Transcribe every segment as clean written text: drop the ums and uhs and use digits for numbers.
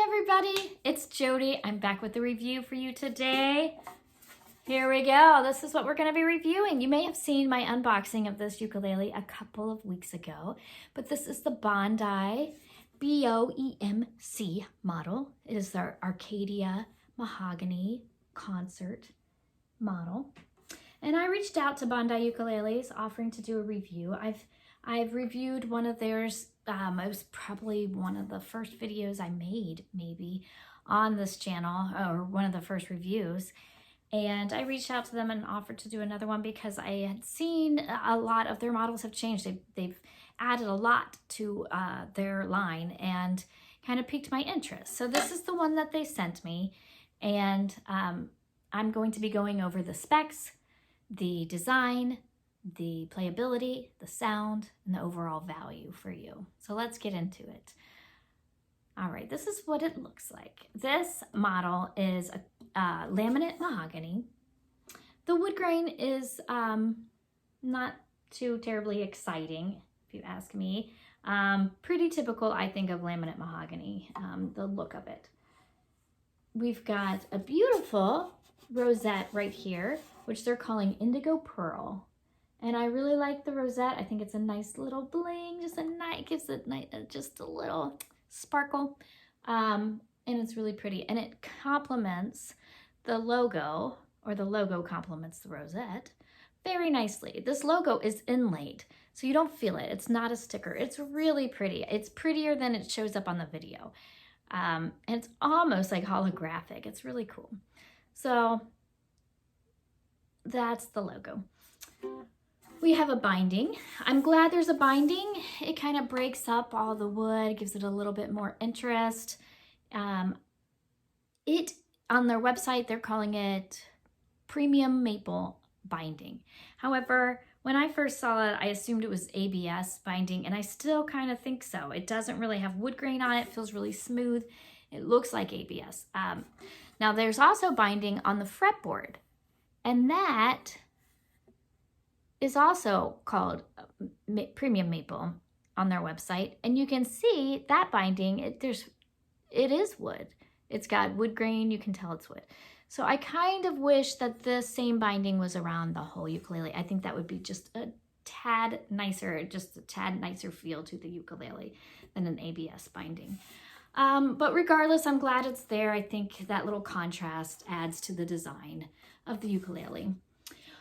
everybody, it's Jody. I'm back with a review for you today. Here we go. This is what we're going to be reviewing. You may have seen my unboxing of this ukulele a couple of weeks ago, but this is the Bondi BOEMC model. It is their Arcadia Mahogany concert model. And I reached out to Bondi Ukuleles offering to do a review. I've reviewed one of theirs. It was probably one of the first videos I made, maybe, on this channel, or one of the first reviews. And I reached out to them and offered to do another one because I had seen a lot of their models have changed. They've added a lot to their line and kind of piqued my interest. So this is the one that they sent me. And I'm going to be going over the specs, the design, the playability, the sound, and the overall value for you. So let's get into it. All right, this is what it looks like. This model is a laminate mahogany. The wood grain is not too terribly exciting, if you ask me. Pretty typical, I think, of laminate mahogany, the look of it. We've got a beautiful rosette right here, which they're calling Indigo Pearl. And I really like the rosette. I think it's a nice little bling, just a nice, gives it just a little sparkle. And it's really pretty. And it complements the logo, or the logo complements the rosette very nicely. This logo is inlaid, so you don't feel it. It's not a sticker. It's really pretty. It's prettier than it shows up on the video. And it's almost like holographic. It's really cool. So that's the logo. We have a binding. I'm glad there's a binding. It kind of breaks up all the wood, gives it a little bit more interest. On their website, they're calling it premium maple binding. However, when I first saw it, I assumed it was ABS binding, and I still kind of think so. It doesn't really have wood grain on it. It feels really smooth. It looks like ABS. Now, there's also binding on the fretboard, and that is also called premium maple on their website. And you can see that binding, it is wood. It's got wood grain, you can tell it's wood. So I kind of wish that the same binding was around the whole ukulele. I think that would be just a tad nicer feel to the ukulele than an ABS binding. But regardless, I'm glad it's there. I think that little contrast adds to the design of the ukulele.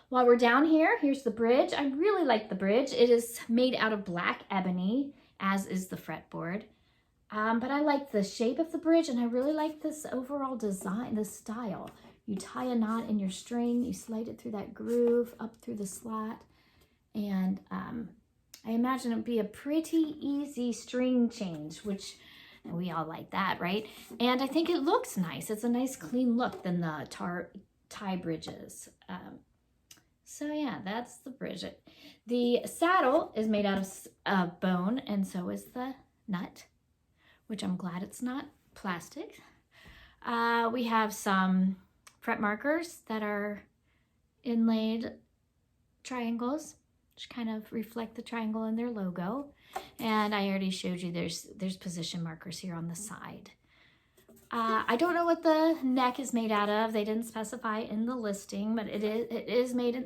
While we're down here, here's the bridge. I really like the bridge. It is made out of black ebony, as is the fretboard. But I like the shape of the bridge, and I really like this overall design, this style. You tie a knot in your string, you slide it through that groove, up through the slot, and I imagine it'd be a pretty easy string change, which we all like that, right? And I think it looks nice. It's a nice clean look than the tie bridges. So yeah, that's the bridge. The saddle is made out of bone, and so is the nut, which I'm glad it's not plastic. We have some fret markers that are inlaid triangles, which kind of reflect the triangle in their logo. And I already showed you there's position markers here on the side. I don't know what the neck is made out of. They didn't specify in the listing, but it is made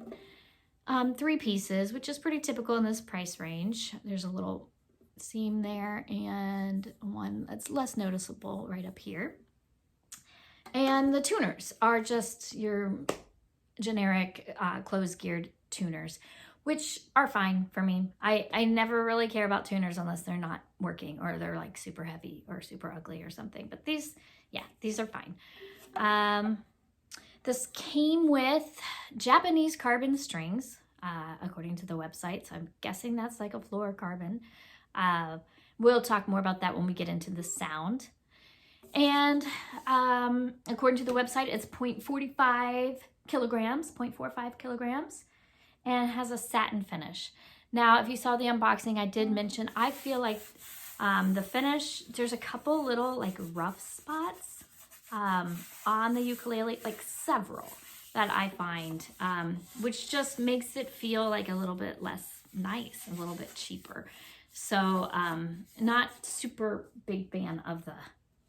in 3 pieces, which is pretty typical in this price range. There's a little seam there and one that's less noticeable right up here. And the tuners are just your generic closed-geared tuners, which are fine for me. I never really care about tuners unless they're not working or they're like super heavy or super ugly or something. But these are fine. This came with Japanese carbon strings, according to the website. So I'm guessing that's like a fluorocarbon. We'll talk more about that when we get into the sound. And according to the website, it's 0.45 kilograms, and has a satin finish. Now, if you saw the unboxing, I did mention, I feel like the finish, there's a couple little like rough spots on the ukulele, like several that I find, which just makes it feel like a little bit less nice, a little bit cheaper. So not super big fan of the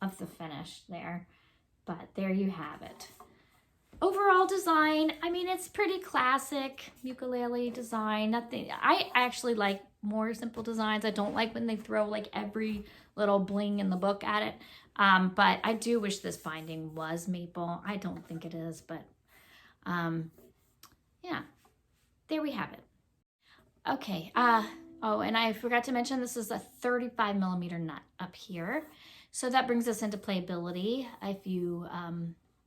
of the finish there. But there you have it. Overall design, I mean, it's pretty classic ukulele design. Nothing. I actually like more simple designs. I don't like when they throw like every little bling in the book at it. But I do wish this binding was maple. I don't think it is, but yeah, there we have it. Okay. Oh, and I forgot to mention this is a 35 millimeter nut up here. So that brings us into playability. If you,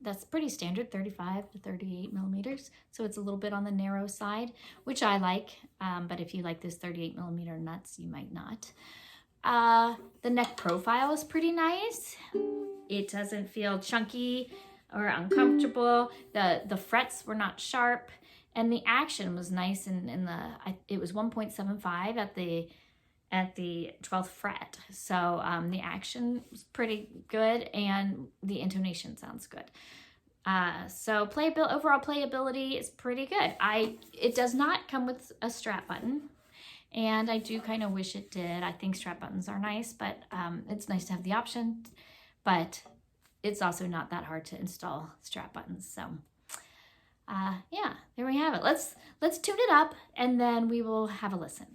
that's pretty standard, 35 to 38 millimeters. So it's a little bit on the narrow side, which I like. But if you like this 38 millimeter nuts, you might not. The neck profile is pretty nice. It doesn't feel chunky or uncomfortable. The frets were not sharp, and the action was nice. It was 1.75 at the 12th fret. So the action was pretty good, and the intonation sounds good. So overall playability is pretty good. It does not come with a strap button. And I do kind of wish it did. I think strap buttons are nice, but it's nice to have the option. But it's also not that hard to install strap buttons. So yeah, there we have it. Let's tune it up, and then we will have a listen.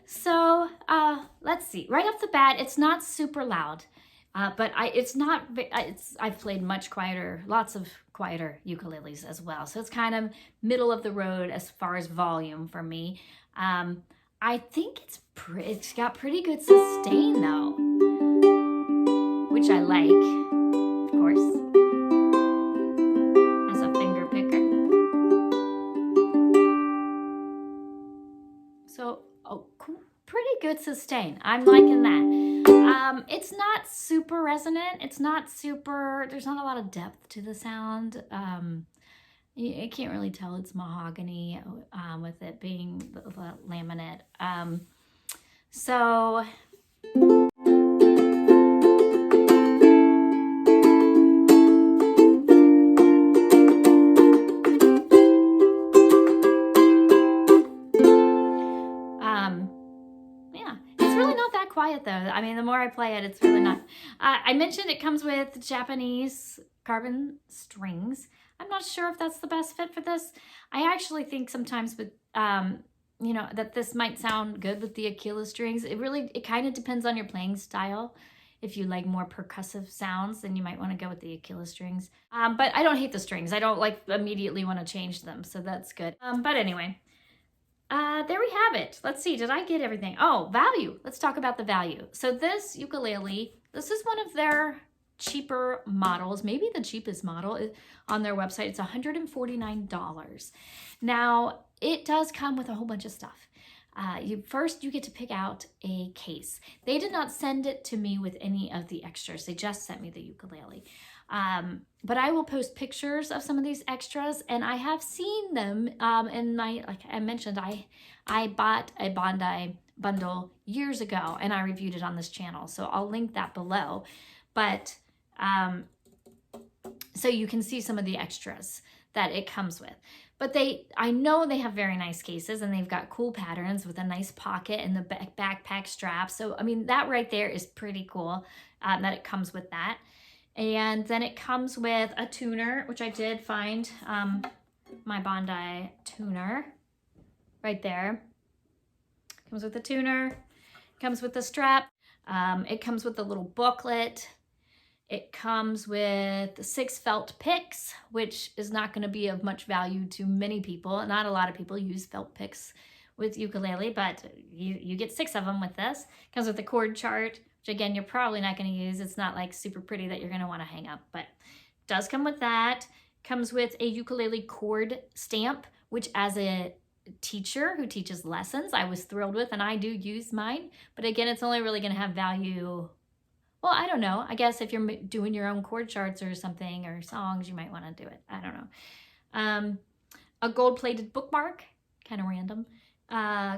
So let's see. Right off the bat, it's not super loud, but I've played much quieter, lots of quieter ukuleles as well. So it's kind of middle of the road as far as volume for me. I think it's got pretty good sustain though, which I like, of course, as a finger picker. So, cool. Pretty good sustain. I'm liking that. It's not super resonant. There's not a lot of depth to the sound. You can't really tell it's mahogany with it being the laminate. So... yeah, it's really not that quiet though. I mean, the more I play it, it's really not. I mentioned it comes with Japanese carbon strings. I'm not sure if that's the best fit for this. I actually think sometimes with, you know, that this might sound good with the Aquila strings. It kind of depends on your playing style. If you like more percussive sounds, then you might want to go with the Aquila strings. But I don't hate the strings. I don't like immediately want to change them, so that's good. But anyway. There we have it. Let's see, did I get everything? Oh, value. Let's talk about the value. So this ukulele, this is one of their cheaper models, maybe the cheapest model on their website. It's $149. Now, it does come with a whole bunch of stuff. First, you get to pick out a case. They did not send it to me with any of the extras. They just sent me the ukulele. But I will post pictures of some of these extras, and I have seen them like I mentioned, I bought a Bondi bundle years ago, and I reviewed it on this channel, so I'll link that below. But so you can see some of the extras that it comes with. But I know they have very nice cases, and they've got cool patterns with a nice pocket and the backpack strap. So, I mean, that right there is pretty cool that it comes with that. And then it comes with a tuner, which I did find my Bondi tuner right there. Comes with a tuner, comes with a strap, it comes with a little booklet. It comes with 6 felt picks, which is not going to be of much value to many people. Not a lot of people use felt picks with ukulele, but you get 6 of them with this. Comes with a chord chart, which again, you're probably not going to use. It's not like super pretty that you're going to want to hang up, but it does come with that. Comes with a ukulele chord stamp, which as a teacher who teaches lessons, I was thrilled with, and I do use mine. But again, it's only really going to have value. Well, I don't know. I guess if you're doing your own chord charts or something or songs, you might want to do it. I don't know. A gold-plated bookmark, kind of random.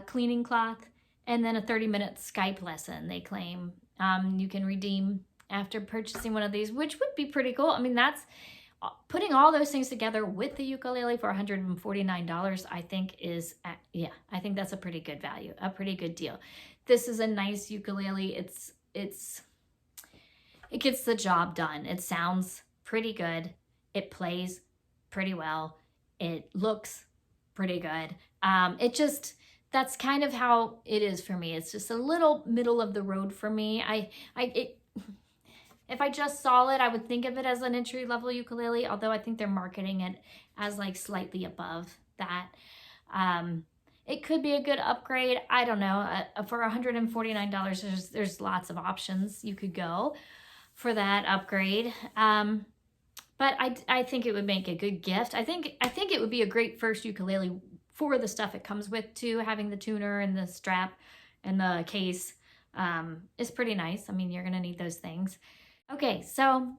Cleaning cloth, and then a 30-minute Skype lesson, they claim. You can redeem after purchasing one of these, which would be pretty cool. I mean, that's putting all those things together with the ukulele for $149, I think is, yeah, I think that's a pretty good value, a pretty good deal. This is a nice ukulele. It gets the job done. It sounds pretty good. It plays pretty well. It looks pretty good. That's kind of how it is for me. It's just a little middle of the road for me. If I just saw it, I would think of it as an entry-level ukulele, although I think they're marketing it as like slightly above that. It could be a good upgrade. I don't know. For $149, there's lots of options you could go for that upgrade. But I think it would make a good gift. I think it would be a great first ukulele for the stuff it comes with too. Having the tuner and the strap and the case is pretty nice. I mean, you're gonna need those things. Okay, so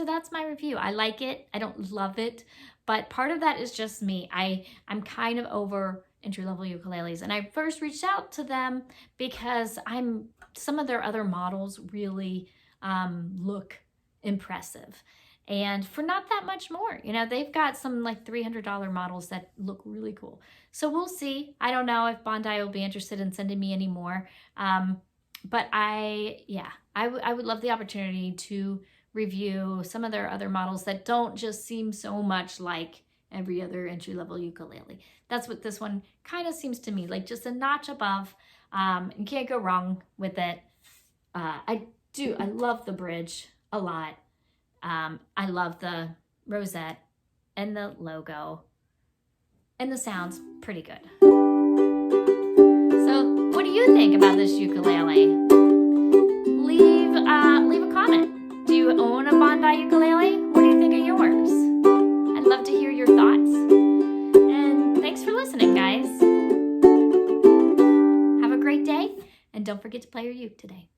that's my review. I like it. I don't love it, but part of that is just me. I'm kind of over entry-level ukuleles, and I first reached out to them because some of their other models really look impressive, and for not that much more. You know, they've got some like $300 models that look really cool. So we'll see. I don't know if Bondi will be interested in sending me any more, but I would love the opportunity to review some of their other models that don't just seem so much like every other entry-level ukulele. That's what this one kind of seems to me, like just a notch above. You can't go wrong with it. I love the bridge a lot. I love the rosette and the logo, and the sound's pretty good. So what do you think about this ukulele? Leave a comment. Do you own a Bondi ukulele? What do you think of yours? I'd love to hear your thoughts. And thanks for listening, guys. Have a great day, and don't forget to play your uke today.